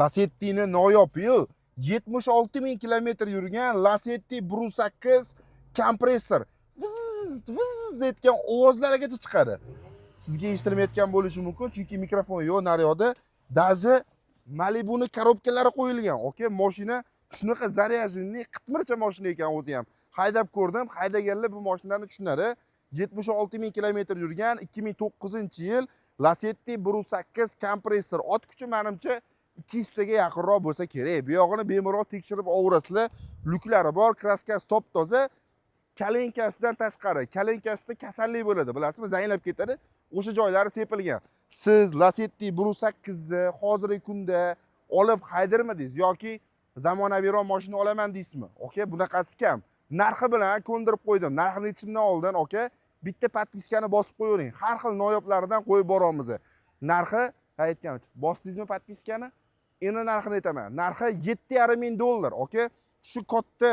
Lacetti'ni noyob-yu, 76.000 kilometr yurgan Lacetti 1.8 kompressor vizz etgan ovozlargacha chiqadi. Sizga eshitilmayotgan bo'lishi mumkin, chunki mikrofon yo'q naryoqda. Даже Malibu'ni korobkalari qo'yilgan. Okay, mashina shunaqa zaryajniy qitmircha mashina ekan o'zi ham. Haydab ko'rdim, haydaganlar bu mashinani tushunadi. 76.000 kilometr yurgan 2009-yil Lacetti 1.8 kompressor. Ot kuchi menimcha 200 taga yaqinroq bo'lsa kerak. Bu yog'ini bemalol tekshirib olasizlar. Luklari bor, kraskasi top toza. Kalenkasidan tashqari, kalenkasida kasallik bo'ladi, bilasizmi? Zaynab ketadi. O'sha joylari sepilgan. Siz Lacetti 1.8 ni hozirgi kunda olib haydirmadingiz yoki zamonaviyroq mashina olaman deysizmi? Okay, bunaqasi kam. Narxi bilan ko'ndirib qo'ydim. Narxini aytishimdan oldin, okay, bitta podpiskani bosib qo'ying. Har xil noyoblaridan qo'yib boramiz. Narxi aytgancha, bosdingizmi podpiskani? Endi narxini aytaman. Narxi $7,500, okay? Shu katta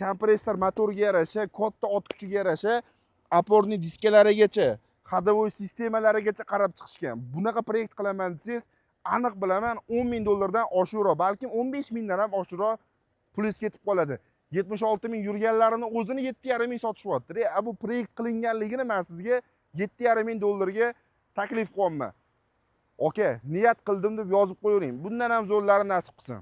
kompressor motoriga yarasha, katta ot kuchiga yarasha, oporniy diskalarigacha, ходовой sistemalarigacha qarab chiqishgan. Bunaqa proyekt qilaman desangiz, aniq bilaman $10,000 dan oshiqroq, balkim 15,000 dan ham oshiqroq pulingizga ketib qoladi. 76.000 yurganlarini o'zini 7,5 sotishyapti. Bu proyekt qilinganligini men sizga $7,5 ga taklif qilyapman. Okay, niyat qildim deb yozib qo'ying. Bundan ham zo'rlari nasib qilsin.